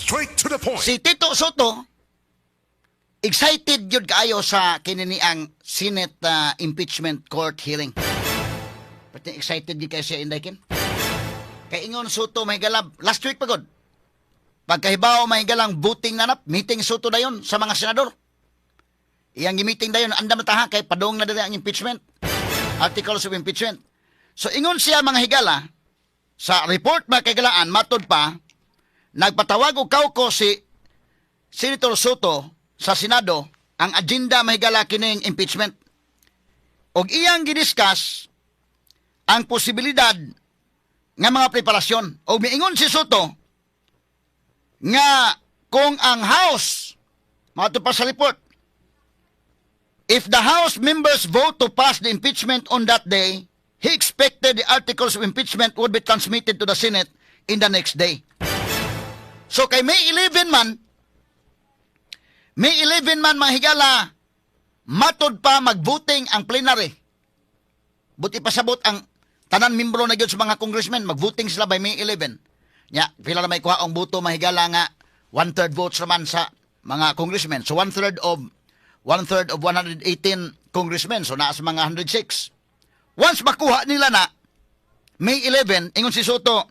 Straight to the point. Si Tito Soto, excited yun kaayo sa kinini ang Senate impeachment court hearing. Pati excited yun kayo siya, Inday Kim. Kay ingon Soto may galab, last week pagod. Pagkahibaw may galang voting nanap, meeting Soto na yun sa mga senador. Iyang meeting na yun, andam na taha kay padong na dali ang impeachment. Articles of impeachment. So ingon siya mga higala, sa report mga kagalaan, matod pa, nagpatawag og kauko si Senator Soto sa Senado ang agenda mahigala kining impeachment. Og iyang gidiscuss ang posibilidad nga mga preparasyon. Og miingon si Soto nga kung ang House, matod pa sa report, if the House members vote to pass the impeachment on that day, he expected the articles of impeachment would be transmitted to the Senate in the next day. So kay May 11 man mga higala, matod pa mag-voting ang plenary. Buti pasabot ang tanan membro na gyud sa mga congressmen, mag-voting sila by May 11. Nya, pila na may kuha ang boto mahigala nga 1/3 votes naman sa mga congressmen. So 1/3 of 118 congressmen, so naas mga 106. Once makuha nila na, May 11, ingon si Soto,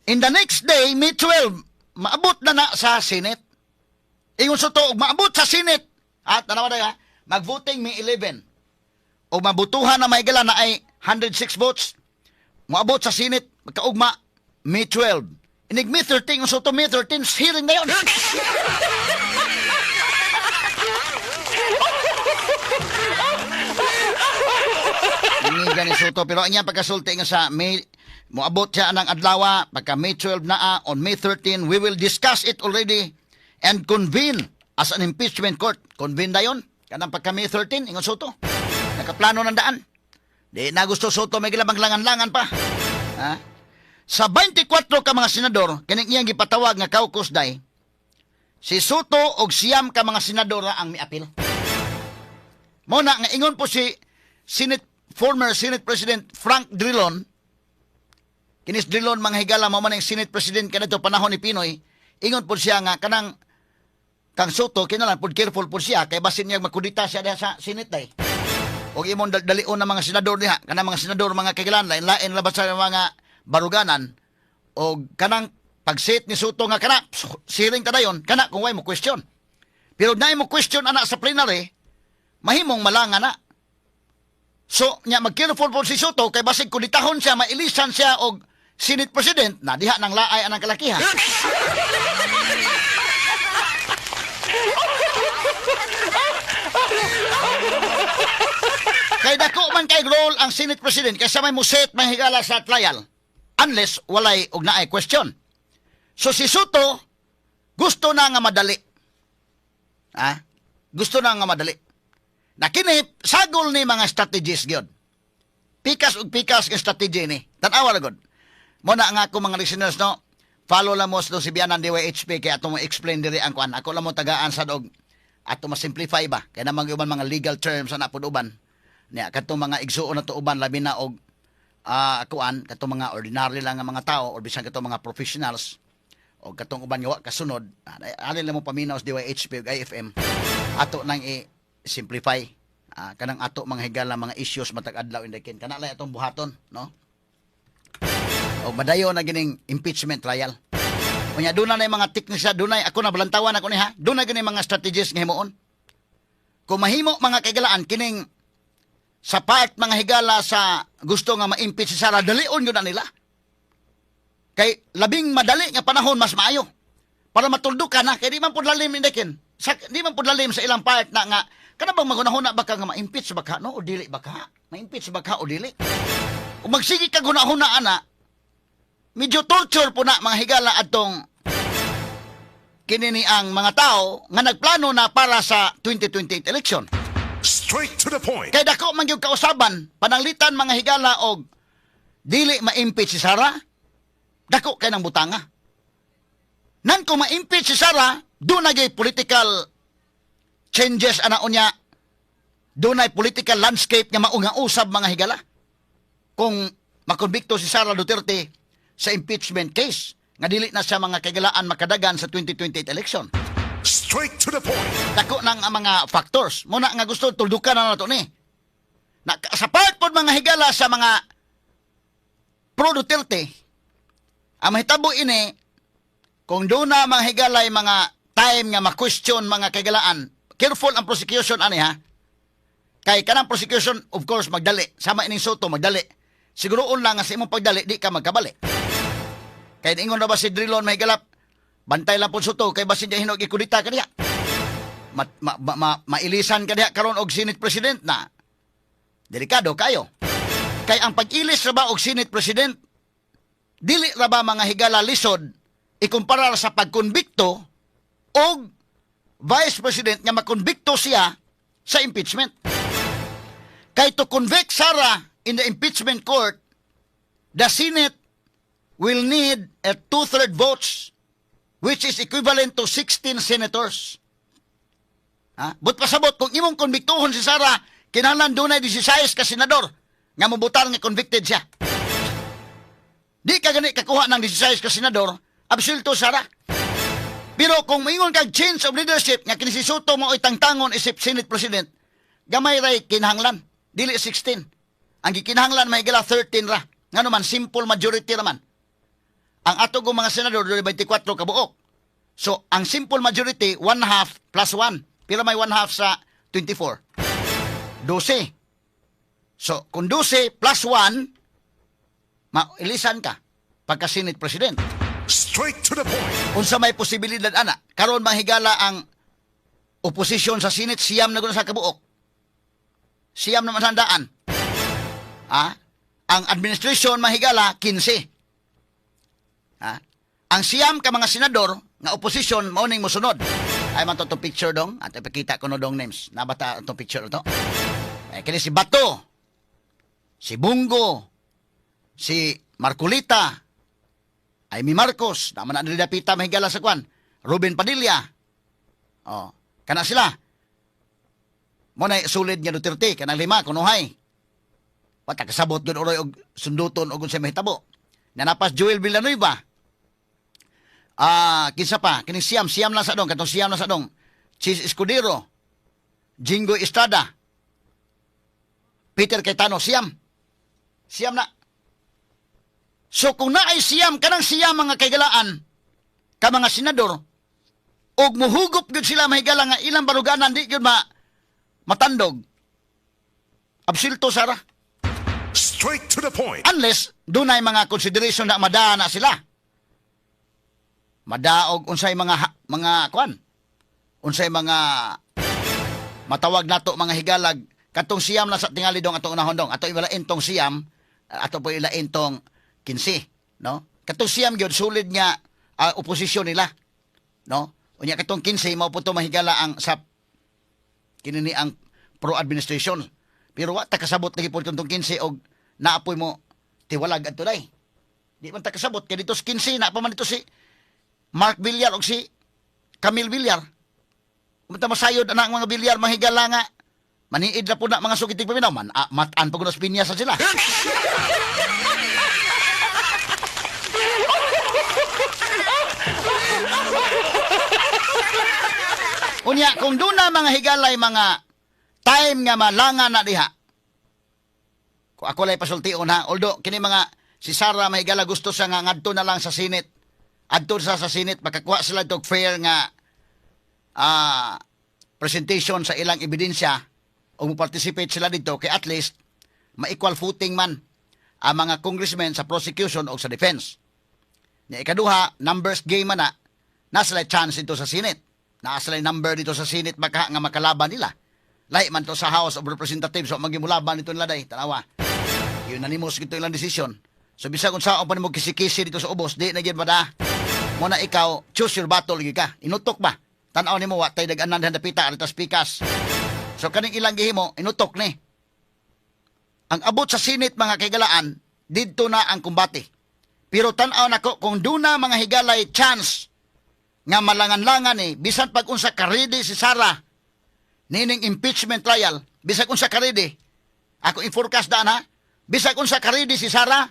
in the next day, May 12, maabot na sa Senate. Ingon Soto, maabot sa Senate, at tanawa na mag-voting May 11, o mabutuhan na mahigala na ay 106 votes, maabot sa Senate, magkaugma, May 12. Inig May 13, ingon Soto, May 13, hearing na yun. Nangiga ni Soto, pero ang pagkasulti nga sa May, moabot siya ng adlaw, pagka May 12 na, on May 13, we will discuss it already and convene as an impeachment court. Convene na yun, kanang pagka May 13, ingon Soto. Nakaplano ng daan. Di na gusto Soto, may gilabang langan-langan pa. Ha? Sa 24 ka mga senador, kining iyang gipatawag nga caucus day, si Soto og siyam ka mga senador ang miapil. Muna nga ingon po si former Senate President Frank Drilon, kinis Drilon mga higala mo man ang Senate President kanito panahon ni Pinoy, ingon po siya nga kanang kang Soto kinalan pud careful po siya kay basin niya makudita siya diha sa Senate day. Og imong dalion ng mga senador diha, kanang mga senador mga kailan lain labas sa mga baruganan og kanang pagsit ni Soto nga kana siring kadayon kana kung way mo question. Pero nay mo question ana sa plenary, mahimong malanga na. So, nya mag-careful po si Soto, kay basig kuditahon siya, mailisan siya og Senate President, na diha ng laay anang kalakihan. Kay dako man kay role ang Senate President, kay sa may muset mahigala sa trial, unless walay og naay question. So si Soto, gusto na nga madali. Ha? Gusto na nga madali. Nakinip, sagol ni mga strategies gyud. Pikas ug pikas nga strategy ni. Tan-awa ra gud. Muna nga ako mga listeners no, follow lang mo sa si Bianan DYHP kay ato mo explain diri ang kuan. Ako lang mo tagaan sa og ato ma simplify ba kay namang uban mga legal terms na pud uban. Nya kadtong mga igsuon na to uban labi na og kuan kadtong mga ordinary lang nga mga tao or bisan kadtong mga professionals o kadtong uban nga kasunod. Ari lang mo paminaw sa DYHP ug IFM. Ato nang simplify kanang ato mga higala mga issues matag adlaw indekin kana lay atong buhaton no o madayo na gining impeachment trial unya duna na mga techniques dunay ako na balantawan ako ni ha duna gini mga strategies nga himuon kung mahimo mga kaigalaan kining sa part mga higala sa gusto nga ma-impeach si Sara dalion gyud na nila kay labing madali nga panahon mas maayo para matuldukan na kay di man pud lalim indekin di man pud lalim sa ilang part na nga kana bang magunahuna baka nga ma-impeach baka no o dili baka ma-impeach baka o dili kung magsige ka gunahuna ana medyo torture po na mga higala atong kinini ang mga tao nga nagplano na para sa 2028 election. Straight to the point. Kay dako man gyud kausaban pananglitan mga higala og dili ma-impeach si Sara dako kay nang butanga. Nan kung ma-impeach si Sara doon na political changes ana unya dunay political landscape nga maunga usab mga higala kung makonbikto si Sara Duterte sa impeachment case nga dili na siya mga kagalaan makadagan sa 2028 election. Straight to the point. Dako ng mga factors. Muna nga gusto tuldukan na nato ni. Na, sa part pod mga higala sa mga pro Duterte, ang mahitabo ini kung doon na mga higalay mga time nga ma-question mga kagalaan, careful ang prosecution ani ha. Kay kanang prosecution of course magdali. Sama ining Soto magdali. Siguroon lang nga sa imong pagdali di ka magkabali. Kay ingon na ba si Drilon may galap, bantay lang po Soto kay basin niya hinog ikudita kaniya. Mailisan kaniya karon og Senate President na. Delikado kayo. Kay ang pag-ilis ra ba og Senate President, dili ra ba mga higala lisod ikumpara sa pagkonbikto og Vice President nga makonbikto siya sa impeachment. Kay to convict Sara in the impeachment court, the Senate will need a 2/3 votes, which is equivalent to 16 senators. But pasabot, kung imong konbiktuhon si Sara, kinahanglan dunay 16 ka senador nga mobutar nga convicted siya. Di ka gani kakuha ng 16 ka senador, absulto Sara. Pero kung maingon kag change of leadership nga kini si Soto mo itangtangon isip Senate President, gamay ray kinahanglan, dili 16. Ang gikinahanglan may gila 13 ra. Ngano man simple majority raman. Ang ato go mga senador 24 ka buok. So ang simple majority 1/2 plus 1. Pila may 1/2 sa 24. 12. So kung 12 plus 1, mailisan ka pagka Senate President. Straight to the point. Unsa may posibilidad ana karon mahigala ang oposisyon sa Senate siyam na guna sa kabuok. Siyam naman handaan. Ang administration mahigala 15. Ang siyam ka mga senador nga oposisyon mao ning mosunod. Ay man to picture dong at ipakita ko no dong names. Nabata to picture to. Ay kini si Bato, si Bungo, si Marcolita, Amy Marcos, naman na nilapita mahigala sa kwan. Ruben Padilla. Kana sila. Mo na sulid nga Duterte, kanang 5, kunuhay. Pata kasabot gud oroy og sunduton og unsay mahitabo. Nanapas Joel Villanueva. Kinsa pa, kini siyam na sa dong, katong siyam na sa dong. Chis Escudero, Jingo Estrada, Peter Cayetano, siyam na. So kung naay siyam, kanang siyam mga kaigalaan, ka mga senador, og muhugop gud sila mahigala nga ilang baruganan di gud matandog. Absilto Sara. Straight to the point. Unless dunay mga consideration na mada na sila. Madaog unsay mga kwan. Unsay mga matawag nato mga higalag katong siyam na sa tingali dong atong unahon dong. Ato ibalain tong siyam, ato po ilain tong 15, no? Katong siyam gyud sulid nga oposisyon nila, no? Unya katong 15 mao po to mahigala ang sa kinini ang pro administration. Pero wa ta kasabot lagi po itong 15 og naapoy mo tiwalag adto day. Di man ta kasabot kay dito sa 15 na pa man dito si Mark Villar og si Camille Villar. Umta masayod ana ang mga Villar mahigala nga maniid na po na mga sugitig paminaw man matan pag unas pinya sa sila. Unya kung doon na mga higalay mga time nga malangan na diha. Kung ako lay pasultion ha, although kini mga si Sara mahigala gusto sa nga ngadto na lang sa Senate. Adto sa Senate makakuha sila tog fair nga presentation sa ilang ebidensya o mo-participate sila dito kay at least ma-equal footing man ang mga congressmen sa prosecution o sa defense. Ni ikaduha, numbers game man na nasa chance dito sa Senate. Nasa number dito sa Senate baka nga makalaban nila. Lahi man to sa House of Representatives so magimulaban nito nila day tanawa. Unanimous gito ilang decision. So bisag kung saan pa nimo kisi-kisi dito sa ubos, di na gyud bada. Mo na ikaw choose your battle gyud ka. Inutok ba? Tan-aw nimo wa tay dag-anan dapita arita pikas. So kaning ilang gihimo inutok ni. Ang abot sa Senate mga kaigalaan didto na ang kumbate. Pero tan-aw nako kung duna mga higalay chance nga malangan-langan ni bisan pag unsa karidi si Sara nining impeachment trial bisag unsa karidi ako in forecast daan ha bisag unsa karidi si Sara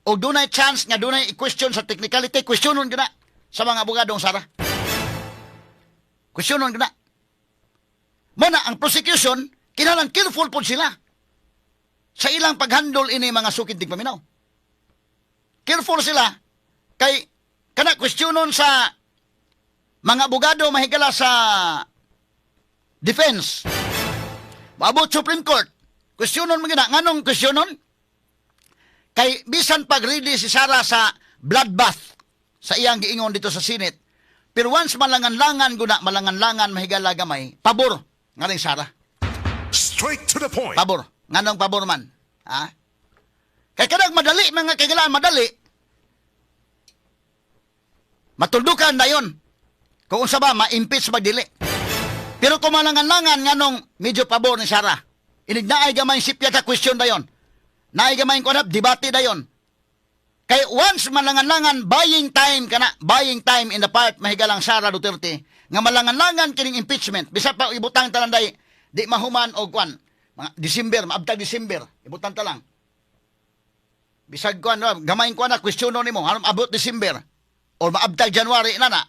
o dunay chance nga dunay i-question sa technicality, questionon gina sa mga abogadong Sara. Questionon gina. Muna ang prosecution kinahanglan careful po sila sa ilang paghandle ini mga sukid tig paminaw. Careful sila kay kana questionon sa mga abogado mahigala sa defense. Maabot Supreme Court. Questionon mo gina. Nganong questionon? Kay bisan pag-ready si Sara sa bloodbath sa iyang giingon dito sa Senate. Pero once malangan-langan guna, malangan-langan mahigala gamay, pabor nga ning Sara. Straight to the point. Pabor. Nganong pabor man? Ha? Kay kadang madali, mga kailangan madali. Matuldukan na yun. Kung unsa ba, ma-impeach magdili. Pero kung malangan-langan nganong medyo pabor ni Sara, inignaay gamay sipya sa question da yon. Naay gamay ko na, debate da yon. Kay once malangan-langan, buying time kana, buying time in the part, mahigalang Sara Duterte, nga malangan-langan kining impeachment, bisa pa ibutang talanday, di mahuman o kwan, mga December, maabtag December, ibutang talang. Bisag kwan, gamayin ko na, questiono ni mo, anong abot December, o maabtag January na na.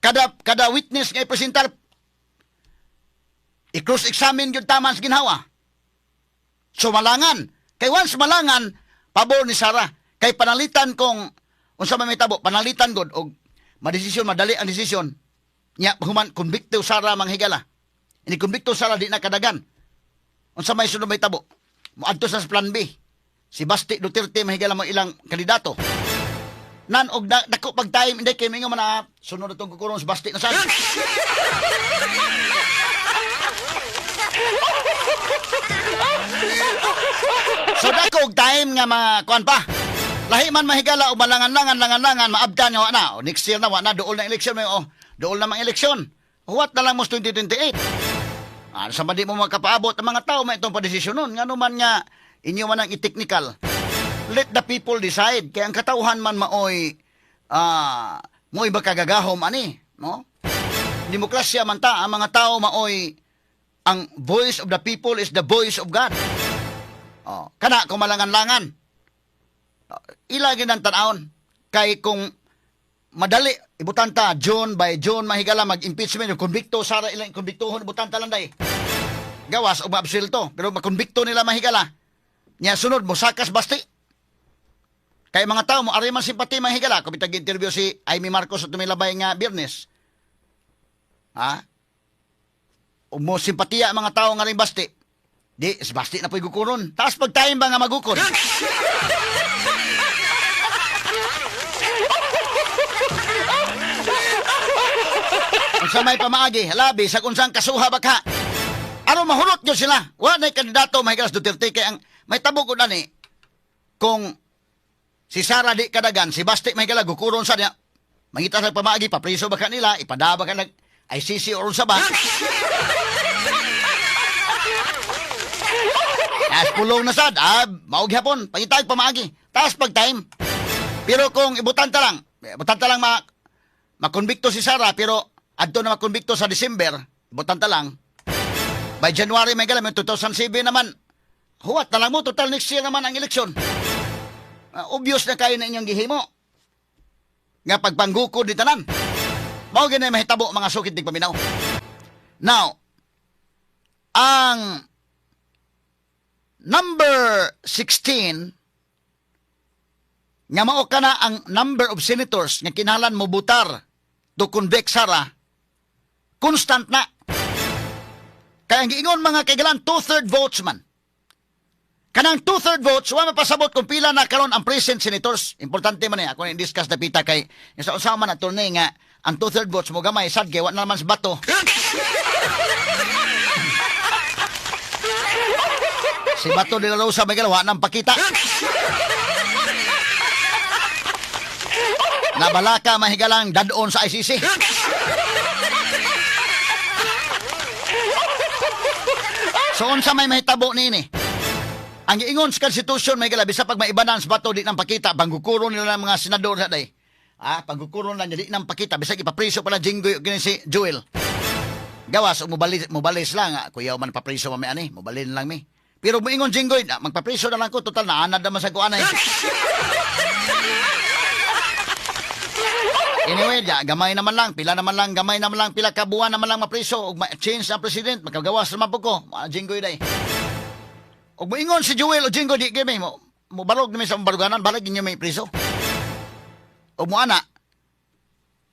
Kada witness nga ipresentar, i-cross-examine yung taman sa ginhawa. So malangan. Kay once malangan, pabor ni Sara. Kay panalitan kung, unsa man may tabo, panalitan god, o madesisyon, madali ang desisyon, nya human, konbikto Sara manghigala. Ini konbikto Sara di nakadagan. Unsa may sunod may tabo. Muadto sa plan B. Si Basti Duterte mahigala mo ilang kandidato. Nan og dako pag time hindi kay mingo man sunod atong kukurong si Basti na sa. So dako og time nga mga kuan pa. Lahi man mahigala og malangan-langan maabtan nga na. O next year na wa na duol na eleksyon may duol na mang eleksyon. What na lang mo 2028. Sa di mo makapaabot ang mga tao may itong padesisyonon. Ngano man nga inyo man ang i-technical. Let the people decide. Kaya ang katauhan man maoy mo'y bakagagahom ani, no? Demokrasya man ta, ang mga tao maoy ang voice of the people is the voice of God. Kana kung malangan-langan. Ilagi ng tanawon. Kay kung madali, ibutanta, June by June, mahigala mag-impeachment, yung konbikto, Sara ilang konbiktohon, ibutanta lang day. Gawas o maabsilto. Pero makonbikto nila mahigala. Nya sunod mo, sakas Basti. Kaya mga tao mo, ariman simpati mahigala. Kung itag-interview si Amy Marcos at tumilabay nga Biyernes. Mo simpatiya mga tao nga rin Basti. Di, si Basti na po'y gukuron. Taas pagtayin ba nga magukon? Unsa may pamaagi, halabi, sa kunsang kasuha baka. Ano mahulot nyo sila? Wala na'y kandidato, mahigalas Duterte. Kaya ang may tabog ko na ni, kung si Sara di kadagan, si Basti mahigala, gukuron sa niya. Mangita sa pamaagi, papriso baka nila, ipadaba ka nag ICC or sa ba? Taas pulong na sad, maog hapon, pangitag pamaagi. Taas pag time. Pero kung ibutanta lang makonbikto si Sara, pero adto na makonbikto sa December, ibutanta lang. By January may galam, 2007 naman, huwat na lang mo, total next year naman ang eleksyon. Obvious na kayo na inyong gihimo. Nga pagpanggukod di tanan. Mao gani mahitabo mga sukid tig paminaw. Now, ang number 16 nga mao kana ang number of senators nga kinahanglan mo butar to convict Sara constant na. Kaya ang giingon mga kaigalan 2/3 votes man. Kanang 2/3 votes, wa mapasabot kung pila na karon ang present senators. Importante man ako na discuss na pita kay sa usawa man attorney nga ang 2/3 votes mo gamay sad kay wa na naman sa bato. Si Bato de la Rosa may galawa nang pakita. Nabalaka mahigalang dadon sa ICC. So unsa may mahitabo niini? Ang giingon sa konstitusyon may gala bisa pag maibanan sa Bato di nang pakita banggukuron nila ng mga senador sa day. Panggukuron lang di nang pakita bisag ipapriso pala Jinggoy gini si Joel. Gawas mubalis lang kuya man papriso mami ani, mubalin lang mi. Pero moingon Jinggoy, magpapriso na lang ko, total na anad naman sa kuanay. Anyway, gamay naman lang, pila naman lang, gamay naman lang, pila kabuan naman lang mapriso, ug change ang president, magkagawas naman po ko, Jinggoy day. Ug moingon si Joel o Jinggoy, di kami mo barog naman sa baruganan, balag inyo may priso. Ug mo ana.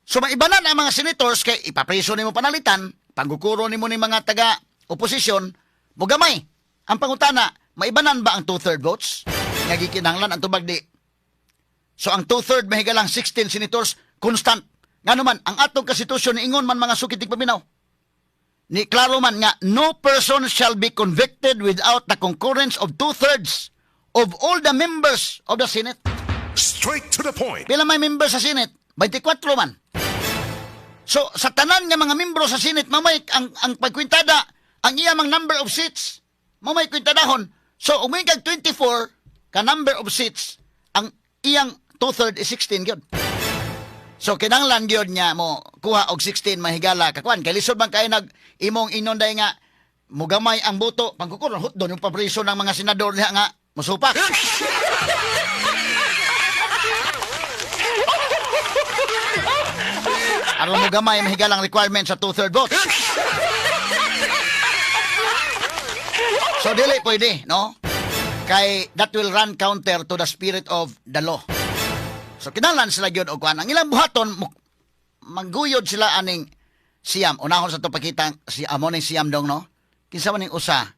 So maibanan ang mga senators kay ipapriso nimo panalitan, panggukuro nimo ni mga taga-oposisyon, mo gamay. Ang pangutana, maibanan ba ang 2/3 votes? Nga gikinahanglan ang tubag di. So ang 2/3 mahigalang 16 senators constant. Nga naman, ang atong konstitusyon ni ingon man mga sukitig paminaw. Ni klaro man nga, no person shall be convicted without the concurrence of 2/3 of all the members of the Senate. Straight to the point. Pila may members sa Senate? 24 man. So, sa tanan nga mga membro sa Senate, mamay ang pagkwintada, ang iyamang number of seats, mamay kwintadahon. So, umingkag 24 ka number of seats, ang iyang 2/3 is 16 gyud. So, kinanglan gyud niya mo kuha og 16 mahigala kakwan. Kay lisod man kay nag imong inonday nga mugamay ang boto, pangkukuron hot doon yung pabriso ng mga senador niya nga musupak. Aron mo gamay mahigalang requirement sa 2/3 vote. So dili pwede, no? Kay that will run counter to the spirit of the law. So kinahanglan sila gyud og kuan. Ang ilang buhaton mangguyod sila aning siyam. Unahon sa to pakita si amo ning siyam dong, no? Kinsa man ning usa?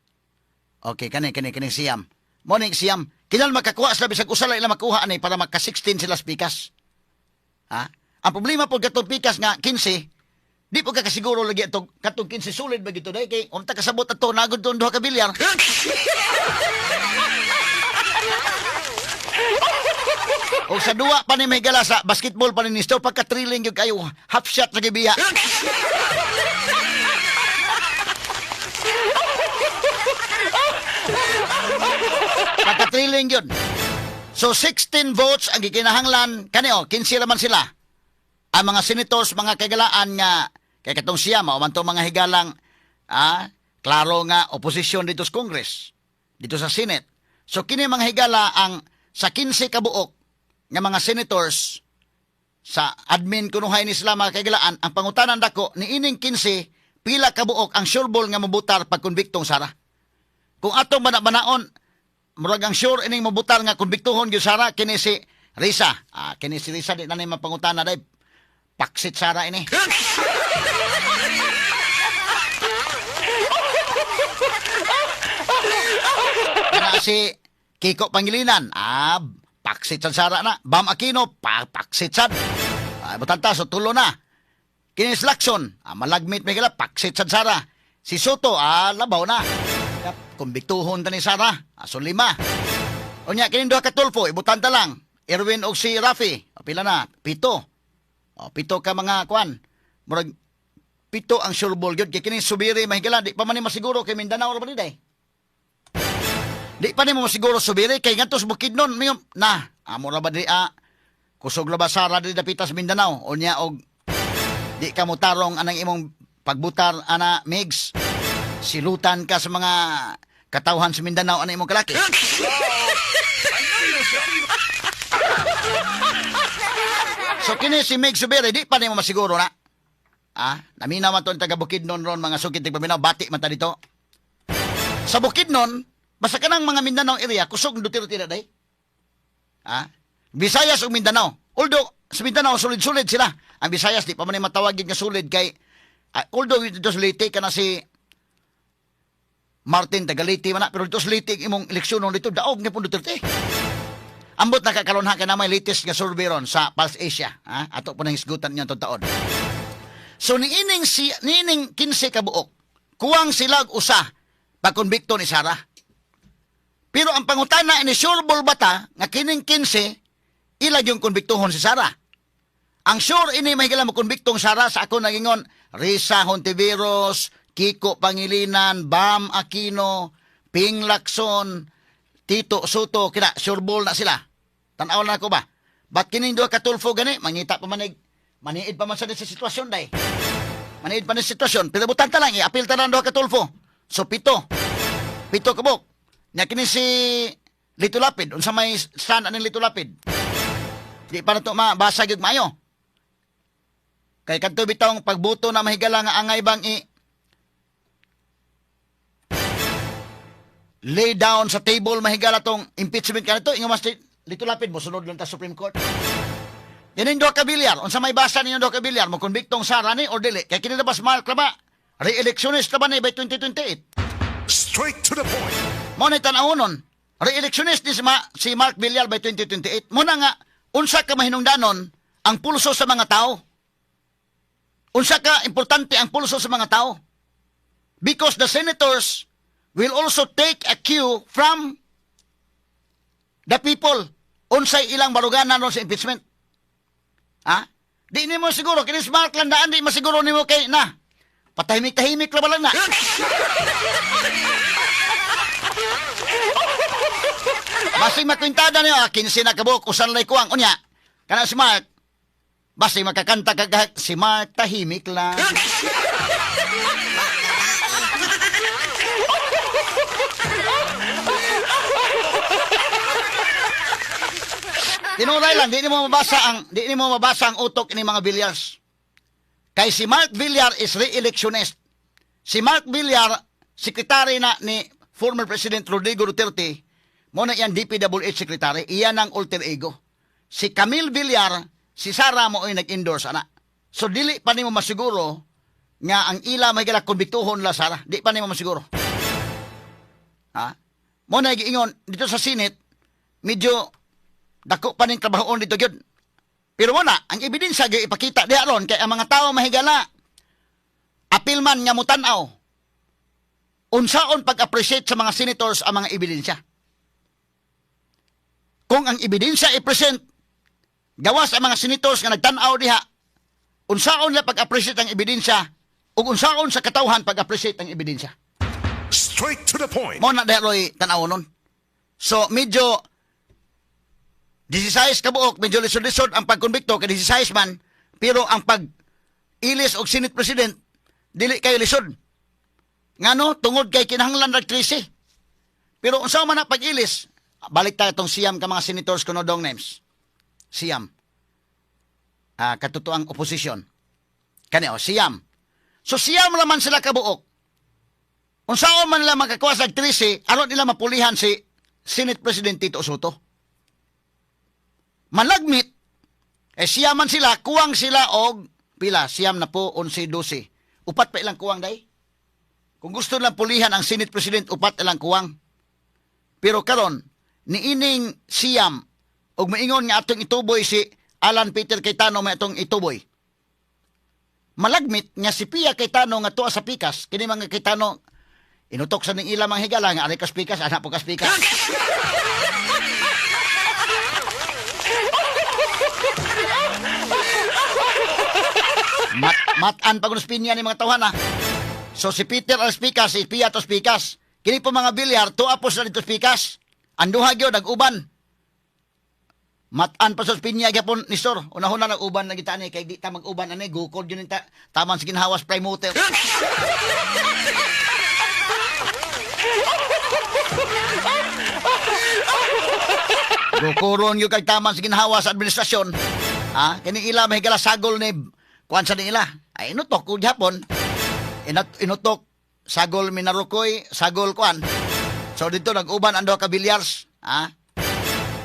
Okay, kani siyam. Mo ning siyam. Kinahanglan makakuha sila bisag usa lang ila makuha ani para magka 16 sila pikas. Ha? Ang problema po katong pikas nga 15, di po ka kasiguro lagi itong katong 15 solid ba gito dahil kay umta kasabot ato nagod doon duha ka bilyar. O sa duwa pa ni may gala sa basketball pa ni Nisto, pagka-trilling yung kayo, half shot sa gibiya. Pagka-trilling yun. So 16 votes ang gikinahanglan, kanyo, 15 naman sila. Ang mga senators, mga kagalaan nga, kay katong siya, mauman to mga higalang, klaro nga, oposisyon dito sa Congress, dito sa Senate. So, kini mga higala ang sa 15 kabuok nga mga senators, sa admin kunuhay ni sila mga kagalaan, ang pangutanan dako, ni ining 15, pila kabuok ang sureball nga mabutar pag konbiktong Sara. Kung atong banaon, murag ang sure ining mabutar nga konbiktohon gyud Sara, kini si Risa. Kini si Risa, di na ni mapangutana dahil paksit Sara ini. Kana si Kiko Pangilinan, paksit sa Sara na. Bam Aquino, paksit sad. Butanta, so tulo na. Kini si Lacson, malagmit may gala, paksit sa Sara. Si Soto, labaw na. Kumbiktuhon ta ni Sara, so 5. O niya, kini duha ka Tulfo, ibutanta lang. Erwin o si Rafi, pila na, 7. 7 ka mga kwan. Murag 7 ang sureball gyud kay kini subiri mahigala di pa man ni masiguro kay Mindanao ra ba ni day. Di pa ni mo masiguro subiri kay ngadto sa Bukidnon na amo ra ba di kusog ra ba Sara di dapitas Mindanao unya og di ka mo tarong anang imong pagbutar ana Migs. Silutan ka sa mga katawhan sa Mindanao ana imong kalaki. So kini si Meg Subiri, di pa ni mo masiguro na. Naminaw man to taga Bukidnon ron, mga sugid tigpaminaw, bati man ta dito. Sa Bukidnon, basta ka ng mga Mindanao area, kusog Duterte na day. Visayas o Mindanao. Although, sa Mindanao, sulit-sulit sila. Ang Visayas, di pa man matawagin nga sulit kay, although dito sa Leyte ka na si Martin, taga Leyte man na, pero dito sa Leyte, imong eleksyon dito, daog nga po Duterte. Ambot nakakalunha ka na may latest nga survey ron sa Pulse Asia. Ato po nang isgutan niyo taon. So niining 15 kabuok, kuwang silag usa pagkonbikto ni Sara. Pero ang pangutana ni sureball bata nga kining 15 ilag yung konbiktohon si Sara. Ang sure ini mahigala mo konbiktong Sara sa ako nagingon Risa Hontiveros, Kiko Pangilinan, Bam Aquino, Ping Lacson, Tito Soto, kina sureball na sila. Tanaw na ako ba? Ba't kining duha ka Tulfo gani? Mangita pa maniid pa man sa sitwasyon day. Maniid pa sa sitwasyon. Pero butanta lang, i-apil ta lang duha ka Tulfo. So 7 kabuk. Nya kini si Lito Lapid, unsa may stand aning Lito Lapid. Di pa na to mabasa gyud maayo. Kay kadto bitawng pagbuto na mahigala nga angay bang lay down sa table mahigala tong impeachment kanito ingon mas Lito Lapid mo sunod lang ta Supreme Court. Dining duha ka bilyar, unsa may basa ninyo duha ka bilyar mo konbiktong sara ni or dili kay kini labas Mark ba re-electionist ba ni by 2028. Straight to the point. Mo na tan-awon re-electionist ni si Mark Villar by 2028. Muna nga unsa ka mahinungdanon ang pulso sa mga tao. Unsa ka importante ang pulso sa mga tao. Because the senators will also take a cue from the people. Unsay ilang baruganan ron sa impeachment. Ha? Di ni mo siguro, kinis Mark Landaan, di masiguro ni mo kay na. Patahimik-tahimik lang ba lang na. Basing makwintada niyo, 15 na kabuk, usan lay kuwang. Unya, kana si Mark, basing makakanta kagahak, si Mark tahimik lang. Tinuray lang, di mo mabasa ang utok ni mga Villars. Kay si Mark Villar is re-electionist. Si Mark Villar, sekretary na ni former President Rodrigo Duterte, mo na yan DPWH secretary, iyan ang alter ego. Si Camille Villar, si Sara mo ay nag-endorse, ana. So, dili pa ni mo masiguro nga ang ila may gala konbiktuhon la Sara. Di pa ni mo masiguro. Ha? Mo na giingon, dito sa Senate, medyo dako pa ning trabahoon dito gyud. Pero wala, ang ebidensya gyud ipakita diha ron kay ang mga tawo mahigala. Apil man nga mutan-aw. Unsaon pag-appreciate sa mga senators ang mga ebidensya. Kung ang ebidensya i-present gawas ang mga senators nga nagtan-aw diha, unsaon na pag-appreciate ang ebidensya ug unsaon sa katawhan pag-appreciate ang ebidensya. Straight to the point. Mo na deroy tan-aw nun. So medyo 16 kabuok, medyo lisod-lisod ang pagkonbikto kay 16 man, pero ang pag-ilis og Senate President, dili kayo lisod. Ngano, tungod kay kinahanglan rag 13. Pero unsa man na pag-ilis, balik ta itong siyam ka mga senators kuno dong names. Siyam. Katutuang opposition. Kaniyo, siyam. So siyam naman sila kabuok. Unsaon man nila makakuha sa 13, aron nila mapulihan si Senate President Tito Soto. Malagmit, siya man sila, kuwang sila og pila, siyam na po, 11, 12. Upat pa ilang kuwang, day? Kung gusto lang pulihan ang Senate President, upat ilang kuwang. Pero karon niining siyam, og maingon nga atong ituboy si Alan Peter Cayetano may atong ituboy. Malagmit nga si Pia Cayetano nga tuwa sa pikas, kini mga Cayetano, inutok sa ning ilang mga higala nga aray kas pikas, anak po kas pikas. Matan pag pinya ni mga tawhana. So si Peter al spikas, si Pia to spikas. Kini po mga bilyar, tuapos na dito spikas. Anduha gyud nag-uban. Matan pa sa pinya gyapon ni Sor. Una-una nag-uban na kita ni kay di ta mag-uban ani gukod gyud ta taman sa ginhawas prime motel. Gukuron yung kay taman sa ginhawa sa administrasyon. Kini ila mahigala sagol ni kuan sa nila. Ay inutok ko Japon. Inutok sagol minarukoy, sagol kuan. So dito nag-uban ang duha ka bilyars.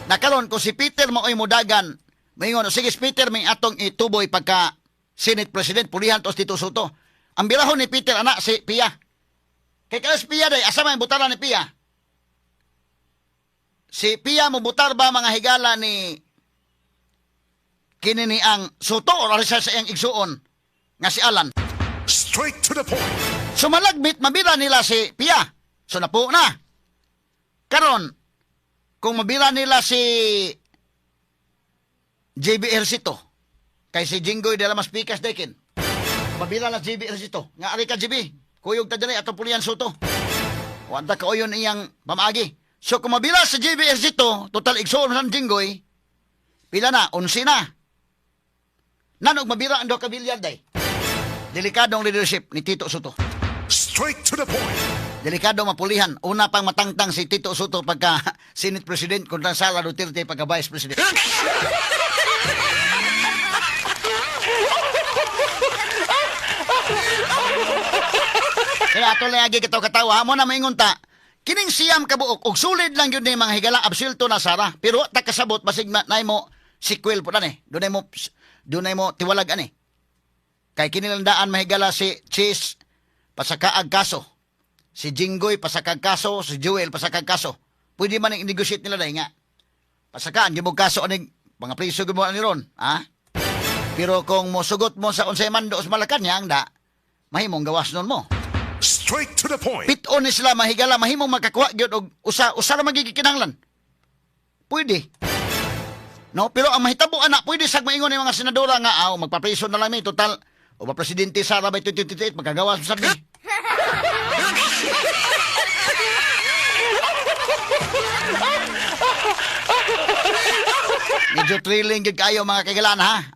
Nakaron ko si Peter mo ay mudagan. Maingon, sige Peter may atong ituboy pagka Senate President pulihan tos Tito Soto. Ang birahon ni Peter anak si Pia. Kay si Pia day asa man butaran ni Pia. Si Pia mo butar ba mga higala ni kini ni ang Soto o sa iyang igsuon nga si Alan. Straight to the point. So malagbit mabira nila si Pia. So napo na. Karon kung mabira nila si JB Ejercito kay si Jinggoy de la Maspikas dekin. Mabira na JB Ejercito nga ari ka JB. Kuyog ta diri ato pulian Soto. Wanta ka oyon iyang pamaagi. So kung mabila sa JB Ejercito, total igsoon ng Jinggoy, pila na, 11 na. Nanog mabira ang Doka Villar day. Delikadong leadership ni Tito Soto. Straight to the point. Delikado mapulihan. Una pang matangtang si Tito Soto pagka Senate President kontra Sara Duterte pagka Vice President. Kaya ato lagi kitaw katawa mo na maingon ta. Kining siyam kabuok og sulid lang yun ni mga higala absilto na Sara. Pero ta kasabot basig na mo sequel po na ni. Dunay mo tiwalag ani. Kay kinilandaan mahigala si Cheese pasakaag kaso. Si Jinggoy pasakag kaso, si Joel pasakag kaso. Pwede man ang negotiate nila dahil nga. Pasakaan, gimog kaso aning mga priso gimo ani ron, ha? Pero kung mosugot mo sa unsay mando sa Malacañang da, mahimong gawas nun mo. Straight to the point. Piton ni sila mahigala, mahimong makakuha gyud og usa ra magigikinahanglan. Pwede. No, pero ang mahitabo ana, pwede sag maingon ni mga senadora nga magpapriso na lang mi total o ba presidente Sara by 2028 magagawas sa sabi. Medyo thrilling gid kayo mga kaigalan ha.